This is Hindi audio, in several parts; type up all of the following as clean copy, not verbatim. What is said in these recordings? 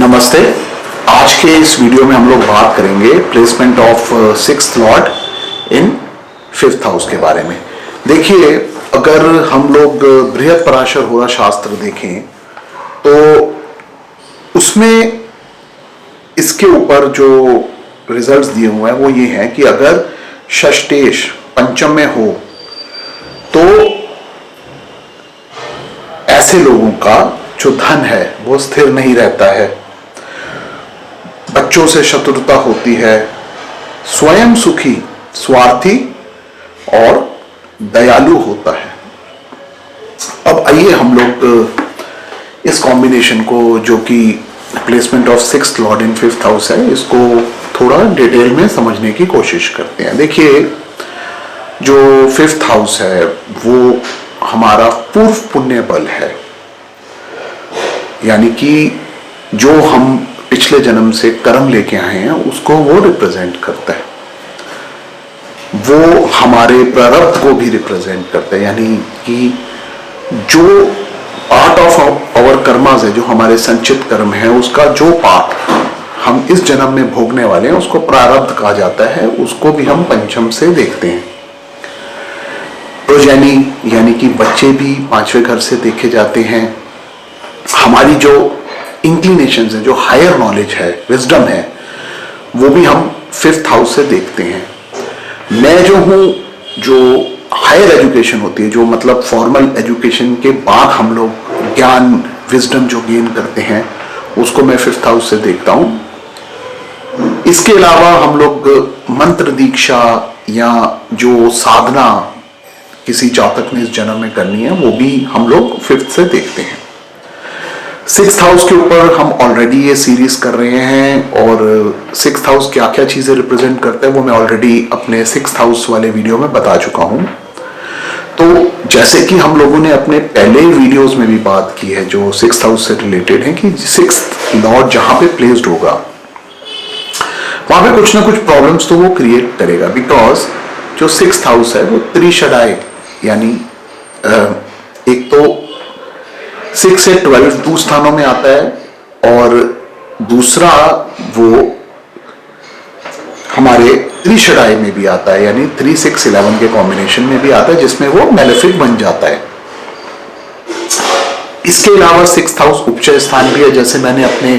नमस्ते। आज के इस वीडियो में हम लोग बात करेंगे placement of sixth Lord in fifth house के बारे में। देखिए, अगर हम लोग बृहत्पराशर होरा शास्त्र देखें तो उसमें इसके ऊपर जो रिजल्ट्स दिए हुए हैं वो ये हैं कि अगर षष्टेश पंचम में हो तो ऐसे लोगों का जो धन है वो स्थिर नहीं रहता है, बच्चों से शत्रुता होती है, स्वयं सुखी, स्वार्थी और दयालु होता है। अब आइए हम लोग इस कॉम्बिनेशन को, जो कि placement of sixth Lord in fifth house है, इसको थोड़ा डिटेल में समझने की कोशिश करते हैं। देखिए, जो फिफ्थ हाउस है वो हमारा पूर्व पुण्य बल है, यानी कि जो हम पिछले जन्म से कर्म लेके आए हैं उसको वो रिप्रेजेंट करता है। वो हमारे प्रारब्ध को भी रिप्रेजेंट करता है, यानी कि जो पार्ट ऑफ आवर कर्मास है, जो हमारे संचित कर्म है, उसका जो पार्ट हम इस जन्म में भोगने वाले हैं उसको प्रारब्ध कहा जाता है। उसको भी हम पंचम से देखते हैं। प्रोजेनी यानी कि बच्चे भी पांचवें घर से देखे जाते हैं। हमारी जो इंक्लिनेशंस है, जो हायर नॉलेज है, विजडम है, वो भी हम फिफ्थ हाउस से देखते हैं। मैं जो हूँ, जो हायर एजुकेशन होती है, जो मतलब फॉर्मल एजुकेशन के बाद हम लोग ज्ञान, विजडम जो गेन करते हैं, उसको मैं फिफ्थ हाउस से देखता हूँ। इसके अलावा हम लोग मंत्र दीक्षा या जो साधना किसी जातक ने इस जन्म में करनी है वो भी हम लोग फिफ्थ से देखते हैं। सिक्स्थ हाउस के ऊपर हम ऑलरेडी ये सीरीज कर रहे हैं और सिक्स्थ हाउस क्या क्या चीजें रिप्रेजेंट करता है वो मैं ऑलरेडी अपने सिक्स्थ हाउस वाले वीडियो में बता चुका हूं। तो जैसे कि हम लोगों ने अपने पहले वीडियोस में भी बात की है, जो सिक्स्थ हाउस से रिलेटेड है, कि सिक्स्थ लॉर्ड जहां पे प्लेस्ड होगा वहां पे कुछ ना कुछ प्रॉब्लम्स तो वो क्रिएट करेगा, बिकॉज जो सिक्स्थ हाउस है वो त्रिषडाय, यानी एक तो 6 से 12 दो स्थानों में आता है और दूसरा वो हमारे त्रिषडाय में भी आता है, यानी 3, 6, 11 के कॉम्बिनेशन में भी आता है, जिसमें वो मेलेफिक बन जाता है। इसके अलावा सिक्स्थ हाउस उपचय स्थान भी है, जैसे मैंने अपने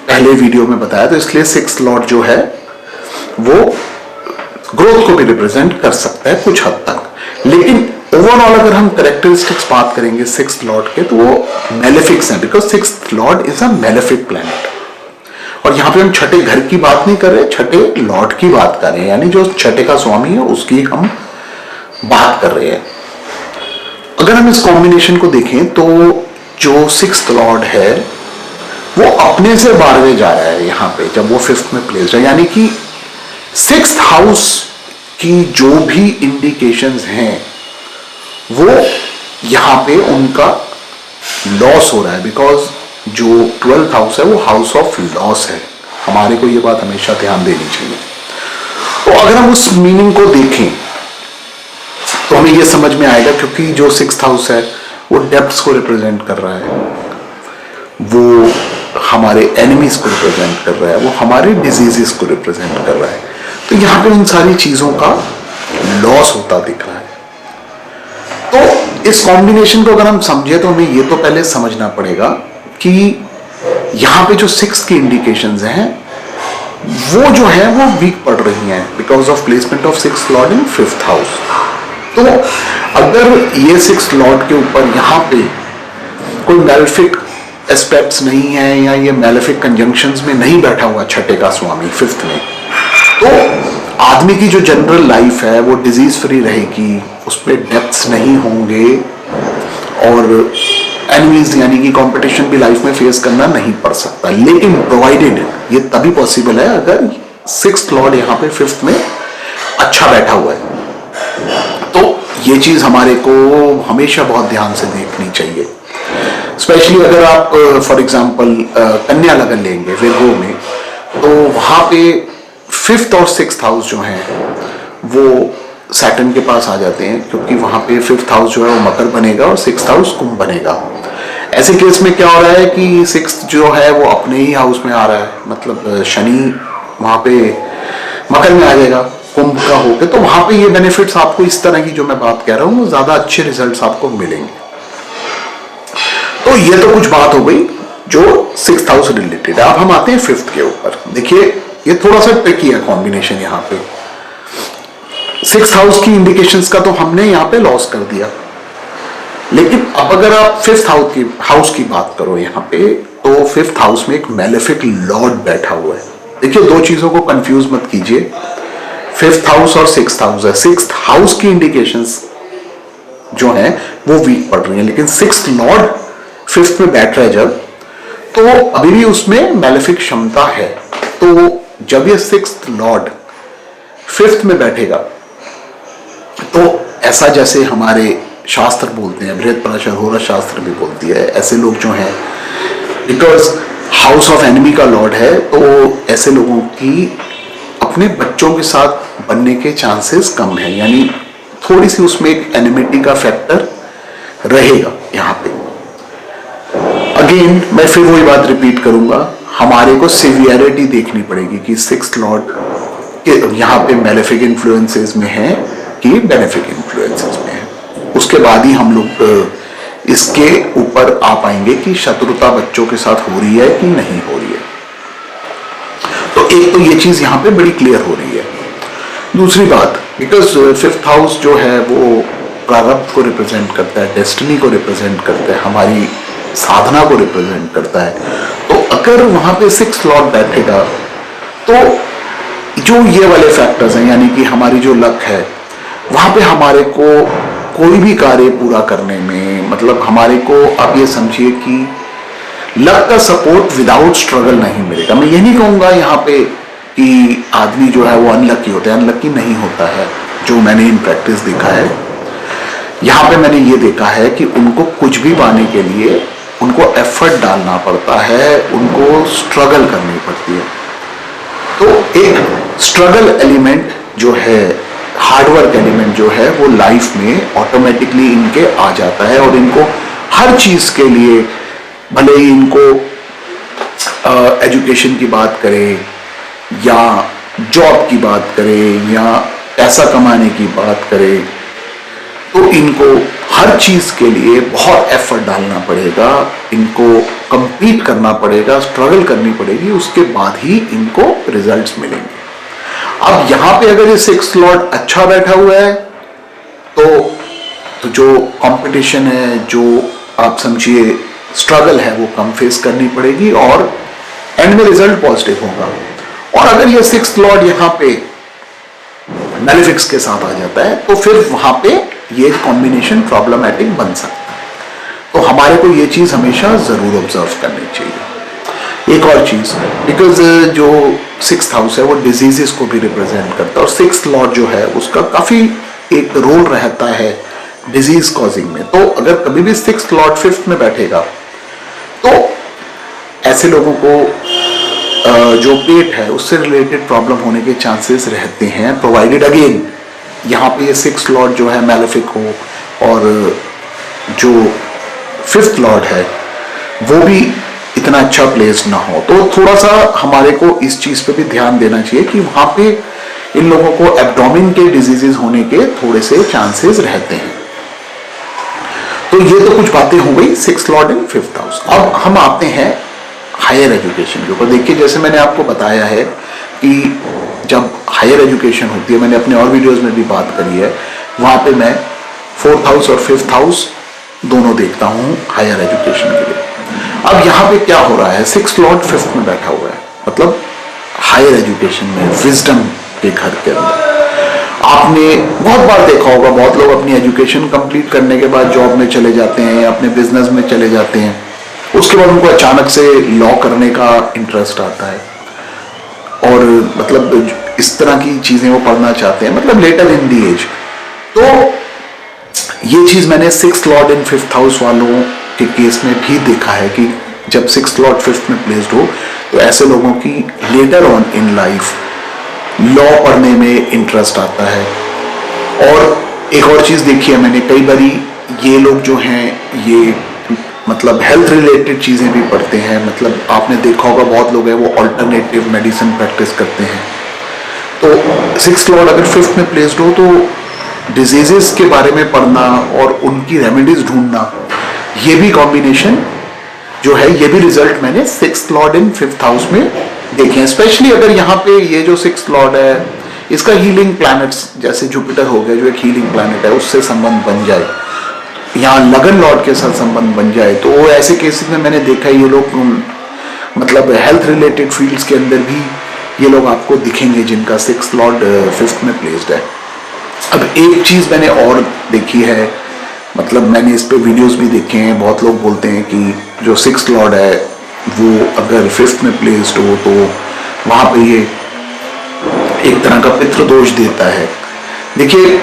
पहले वीडियो में बताया। तो इसलिए सिक्स्थ लॉर्ड जो है वो ग्रोथ को भी रिप्रेजेंट कर सकता है कुछ हद तक। लेकिन ओवरऑल अगर हम कैरेक्टरिस्टिक्स बात करेंगे सिक्स्थ लॉर्ड के, तो वो मेलेफिक्स हैं, because sixth Lord is a malefic planet. और यहाँ पे हम छठे घर की बात नहीं कर रहे, छठे लॉर्ड की बात कर रहे हैं, यानी जो छठे का स्वामी है उसकी हम बात कर रहे हैं। अगर हम इस कॉम्बिनेशन को देखें तो जो सिक्स्थ लॉर्ड है वो अपने से 12वें जा रहा है यहाँ पे, जब वो फिफ्थ में प्लेस्ड है, यानी कि सिक्स्थ हाउस की जो भी इंडिकेशंस हैं वो यहाँ पे उनका लॉस हो रहा है, बिकॉज जो 12th हाउस है वो हाउस ऑफ लॉस है। हमारे को ये बात हमेशा ध्यान देनी चाहिए। तो अगर हम उस मीनिंग को देखें तो हमें ये समझ में आएगा, क्योंकि जो सिक्स्थ हाउस है वो डेप्थ्स को रिप्रेजेंट कर रहा है, वो हमारे एनिमीज को रिप्रेजेंट कर रहा है, वो हमारे डिजीजेस को रिप्रेजेंट कर रहा है। तो यहाँ पे उन सारी चीजों का लॉस होता दिख रहा है। तो इस कॉम्बिनेशन को अगर हम समझे तो हमें ये तो पहले समझना पड़ेगा कि यहाँ पे जो सिक्स की इंडिकेशंस हैं वो जो है वो वीक पड़ रही हैं because of placement of six Lord in fifth house. तो अगर ये सिक्स लॉर्ड के ऊपर यहाँ पे कोई मैलेफिक एस्पेक्ट्स नहीं है या ये मैलेफिक कंजंक्शंस में नहीं बैठा हुआ छठे का स्वामी फिफ्थ में, तो आदमी की जो जनरल लाइफ है वो डिजीज फ्री रहेगी, उस पर डेप्थ्स नहीं होंगे और एनिमीज यानी कि कंपटीशन भी लाइफ में फेस करना नहीं पड़ सकता। लेकिन प्रोवाइडेड ये तभी पॉसिबल है अगर सिक्स्थ लॉर्ड यहाँ पे फिफ्थ में अच्छा बैठा हुआ है। तो ये चीज हमारे को हमेशा बहुत ध्यान से देखनी चाहिए। स्पेशली अगर आप फॉर एग्जांपल कन्या लगन लेंगे विर्गो में, तो वहां पे फिफ्थ और सिक्स्थ हाउस जो हैं वो सैटर्न के पास आ जाते हैं, क्योंकि वहां पे फिफ्थ हाउस जो है वो मकर बनेगा और सिक्स्थ हाउस कुंभ बनेगा। ऐसे केस में क्या हो रहा है कि सिक्स्थ जो है वो अपने ही हाउस में आ रहा है, मतलब शनि वहां पे मकर में आ जाएगा कुंभ का होके, तो वहां पे ये बेनिफिट्स आपको इस तरह की जो मैं बात कह रहा हूँ ज्यादा अच्छे रिजल्ट्स आपको मिलेंगे। तो ये तो कुछ बात हो गई जो सिक्स्थ हाउस रिलेटेड है। अब हम आते हैं फिफ्थ के ऊपर। देखिए ये थोड़ा सा ट्रिकी है कॉम्बिनेशन। यहाँ पे सिक्स्थ हाउस की इंडिकेशंस का तो हमने यहाँ पे लॉस कर दिया, लेकिन अब अगर आप फिफ्थ हाउस की बात करो यहाँ पे, तो फिफ्थ हाउस में एक मैलेफिक लॉर्ड बैठा हुआ है। देखिए दो चीजों को कंफ्यूज मत कीजिए, फिफ्थ हाउस और सिक्स्थ हाउस है। सिक्स्थ हाउस की इंडिकेशंस जो है वो वीक पड़ रही है, लेकिन सिक्स्थ लॉर्ड फिफ्थ में बैठ रहा है जब, तो अभी भी उसमें मैलेफिक क्षमता है। तो जब ये सिक्स्थ लॉर्ड फिफ्थ में बैठेगा तो ऐसा जैसे हमारे शास्त्र बोलते हैं, बृहद पराशर होरा शास्त्र भी बोलती है, ऐसे लोग जो हैं बिकॉज हाउस ऑफ एनिमी का लॉर्ड है, तो ऐसे लोगों की अपने बच्चों के साथ बनने के चांसेस कम है, यानी थोड़ी सी उसमें एक एनिमिटी का फैक्टर रहेगा। यहाँ पे अगेन मैं फिर वही बात रिपीट करूंगा, हमारे को सिवियरिटी देखनी पड़ेगी कि सिक्स्थ लॉर्ड के यहाँ पे मैलेफिक इन्फ्लुएंसेस में है कि बेनिफिक इन्फ्लुएंसेस में है। उसके बाद ही हम लोग इसके ऊपर आ पाएंगे कि शत्रुता बच्चों के साथ हो रही है कि नहीं हो रही है। तो एक तो ये चीज यहाँ पे बड़ी क्लियर हो रही है। दूसरी बात, बिकॉज फिफ्थ हाउस जो है वो प्रारब्ध को रिप्रेजेंट करता है, डेस्टिनी को रिप्रेजेंट करता है, हमारी साधना को रिप्रेजेंट करता है। तो अगर वहां पे सिक्स्थ लॉर्ड बैठेगा तो जो ये वाले फैक्टर्स हैं, यानी कि हमारी जो लक है, वहां पे हमारे को कोई भी कार्य पूरा करने में, मतलब हमारे को आप ये समझिए कि लक का सपोर्ट विदाउट स्ट्रगल नहीं मिलेगा। मैं ये नहीं कहूंगा यहाँ पे कि आदमी जो है वो अनलकी होता है, अनलकी नहीं होता है। जो मैंने इन प्रैक्टिस देखा है, यहाँ पे मैंने ये देखा है कि उनको कुछ भी पाने के लिए उनको एफर्ट डालना पड़ता है, उनको स्ट्रगल करनी पड़ती है। तो एक स्ट्रगल एलिमेंट जो है, हार्डवर्क एलिमेंट जो है, वो लाइफ में ऑटोमेटिकली इनके आ जाता है, और इनको हर चीज के लिए, भले ही इनको एजुकेशन की बात करें या जॉब की बात करें या पैसा कमाने की बात करें, तो इनको हर चीज के लिए बहुत एफर्ट डालना पड़ेगा, इनको compete करना पड़ेगा, स्ट्रगल करनी पड़ेगी, उसके बाद ही इनको रिजल्ट्स मिलेंगे। अब यहां पे अगर ये सिक्स्थ लॉर्ड अच्छा बैठा हुआ है तो जो कंपटीशन है, जो आप समझिए स्ट्रगल है, वो कम फेस करनी पड़ेगी और एंड में रिजल्ट पॉजिटिव होगा। और अगर ये सिक्स्थ लॉर्ड यहाँ पे मैलेफिक्स के साथ आ जाता है तो फिर वहां पे ये कॉम्बिनेशन प्रॉब्लमैटिक बन सकता है। तो हमारे को ये चीज हमेशा जरूर ऑब्जर्व करनी चाहिए। एक और चीज, बिकॉज जो सिक्स्थ हाउस है वो डिजीजेस को भी रिप्रेजेंट करता है, और सिक्स्थ लॉर्ड जो है उसका काफी एक रोल रहता है डिजीज कॉजिंग में। तो अगर कभी भी सिक्स्थ लॉर्ड फिफ्थ में बैठेगा तो ऐसे लोगों को जो पेट है उससे रिलेटेड प्रॉब्लम होने के चांसेस रहते हैं, प्रोवाइडेड अगेन यहाँ पे ये सिक्स्थ लॉर्ड जो है मैलेफिक हो, और जो फिफ्थ लॉर्ड है वो भी इतना अच्छा प्लेस ना हो। तो थोड़ा सा हमारे को इस चीज पे भी ध्यान देना चाहिए कि वहां पे इन लोगों को एब्डोमेन के डिजीजेस होने के थोड़े से चांसेस रहते हैं। तो ये तो कुछ बातें हो गई sixth Lord in fifth house. अब हम आते हैं हायर एजुकेशन के ऊपर। देखिए जैसे मैंने आपको बताया है कि जब हायर एजुकेशन होती है, मैंने अपने और वीडियोस में भी बात करी है, वहां पे मैं फोर्थ हाउस और फिफ्थ हाउस दोनों देखता हूं हायर एजुकेशन के लिए। अब यहाँ पे क्या हो रहा है, सिक्स्थ लॉर्ड फिफ्थ में बैठा हुआ है, मतलब हायर एजुकेशन में, विजडम के घर के अंदर। आपने बहुत बार देखा होगा, बहुत लोग अपनी एजुकेशन कंप्लीट करने के बाद जॉब में चले जाते हैं, अपने बिजनेस में चले जाते हैं, उसके बाद उनको अचानक से लॉ करने का इंटरेस्ट आता है और मतलब इस तरह की चीजें वो पढ़ना चाहते हैं, मतलब लेटर इन दी एज। तो ये चीज मैंने sixth Lord in fifth house वालों के केस में भी देखा है कि जब सिक्स्थ लॉर्ड फिफ्थ में प्लेस्ड हो तो ऐसे लोगों की later on in life law पढ़ने में इंटरेस्ट आता है। और एक और चीज देखी है मैंने कई बारी, ये लोग जो हैं ये मतलब हेल्थ रिलेटेड चीज़ें भी पढ़ते हैं। मतलब आपने देखा होगा बहुत लोग हैं वो ऑल्टरनेटिव मेडिसिन प्रैक्टिस करते हैं। तो सिक्स्थ लॉर्ड अगर फिफ्थ में प्लेस्ड हो तो डिजीजेस के बारे में पढ़ना और उनकी रेमेडीज ढूंढना, ये भी कॉम्बिनेशन जो है, ये भी रिजल्ट मैंने sixth Lord in fifth house में देखे हैं। स्पेशली अगर यहाँ पे ये जो सिक्स्थ लॉर्ड है इसका हीलिंग प्लैनेट्स जैसे जुपिटर हो गया जो एक हीलिंग प्लैनेट है उससे संबंध बन जाए, यहाँ लगन लॉर्ड के साथ संबंध बन जाए, तो ऐसे केसेस में मैंने देखा है ये लोग मतलब हेल्थ रिलेटेड फील्ड्स के अंदर भी ये लोग आपको दिखेंगे जिनका सिक्स्थ लॉर्ड फिफ्थ में प्लेस्ड है। अब एक चीज मैंने और देखी है, मतलब मैंने इस पे वीडियोस भी देखे हैं, बहुत लोग बोलते हैं कि जो सिक्स्थ लॉर्ड है वो अगर फिफ्थ में प्लेस्ड हो तो वहां पे ये एक तरह का पितृदोष देता है। देखिए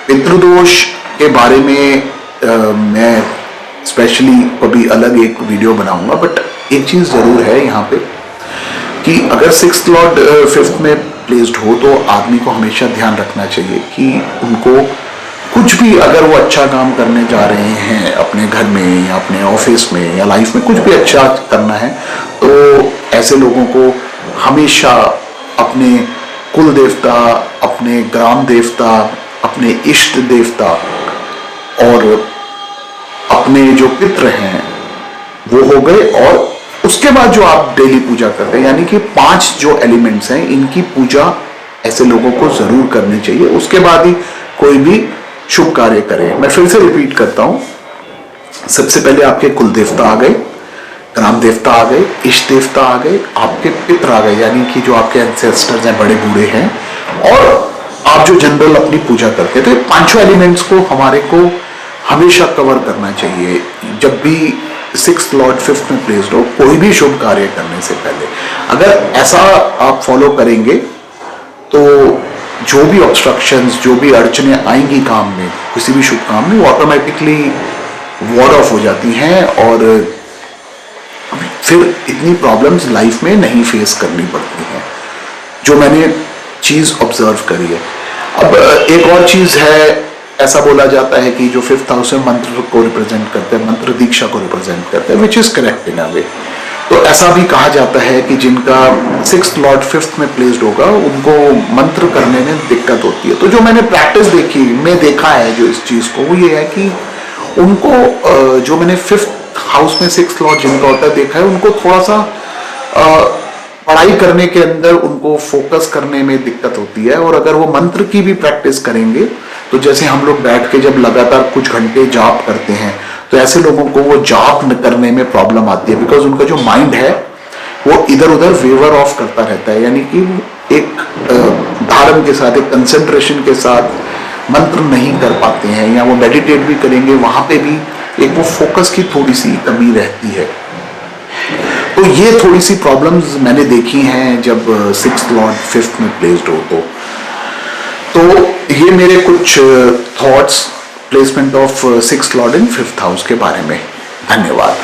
पितृदोष के बारे में मैं स्पेशली कभी अलग एक वीडियो बनाऊंगा, बट एक चीज जरूर है यहाँ पे कि अगर सिक्स्थ लॉर्ड फिफ्थ में प्लेस्ड हो तो आदमी को हमेशा ध्यान रखना चाहिए कि उनको कुछ भी अगर वो अच्छा काम करने जा रहे हैं अपने घर में या अपने ऑफिस में या लाइफ में कुछ भी अच्छा करना है तो ऐसे लोगों को हमेशा अपने कुल देवता, अपने ग्राम देवता, अपने इष्ट देवता और अपने जो पितृ हैं वो हो गए, और उसके बाद जो आप डेली पूजा करते हैं, यानी कि 5 जो एलिमेंट्स हैं इनकी पूजा ऐसे लोगों को जरूर करनी चाहिए। उसके बाद ही कोई भी शुभ कार्य करे। मैं फिर से रिपीट करता हूं, सबसे पहले आपके कुल देवता आ गए, ग्राम देवता आ गए, इष्ट देवता आ गए, आपके पितृ आ गए यानी कि जो आपके एंसेस्टर्स हैं, बड़े बूढ़े हैं, और आप जो जनरल अपनी पूजा करते हैं। तो ये 5 एलिमेंट्स को हमारे को हमेशा कवर करना चाहिए जब भी सिक्स्थ लॉर्ड फिफ्थ में प्लेस्ड हो, कोई भी शुभ कार्य करने से पहले। अगर ऐसा आप फॉलो करेंगे तो जो भी ऑब्स्ट्रक्शंस, जो भी अड़चने आएंगी काम में, किसी भी शुभ काम में, वो ऑटोमेटिकली वॉर्ड ऑफ हो जाती हैं और फिर इतनी प्रॉब्लम्स लाइफ में नहीं फेस करनी पड़ती हैं, जो मैंने चीज ऑब्जर्व करी है। अब एक और चीज है, ऐसा बोला जाता है कि जो फिफ्थ हाउस में मंत्र को रिप्रेजेंट करते हैं, मंत्र दीक्षा को रिप्रेजेंट करते हैं, विच इज करेक्ट इन अ वे। तो ऐसा भी कहा जाता है कि जिनका सिक्स्थ लॉर्ड फिफ्थ में प्लेस्ड होगा उनको मंत्र करने में दिक्कत होती है। तो जो मैंने प्रैक्टिस देखी, मैं देखा है जो इस चीज को, वो ये है कि उनको जो मैंने फिफ्थ हाउस में सिक्स्थ लॉर्ड जिनका होता है देखा है, उनको थोड़ा सा पढ़ाई करने के अंदर उनको फोकस करने में दिक्कत होती है। और अगर वो मंत्र की भी प्रैक्टिस करेंगे तो जैसे हम लोग बैठ के जब लगातार कुछ घंटे जाप करते हैं तो ऐसे लोगों को वो जाप करने में प्रॉब्लम आती है, बिकॉज उनका जो माइंड है वो इधर उधर वेवर ऑफ करता रहता है, यानी कि एक धारण के साथ, एक कंसंट्रेशन के साथ मंत्र नहीं कर पाते हैं, या वो मेडिटेट भी करेंगे वहां पे भी एक वो फोकस की थोड़ी सी कमी रहती है। तो ये थोड़ी सी प्रॉब्लम्स मैंने देखी हैं जब सिक्स्थ लॉर्ड फिफ्थ में प्लेस्ड हो। तो ये मेरे कुछ thoughts placement of sixth Lord in fifth house के बारे में। धन्यवाद।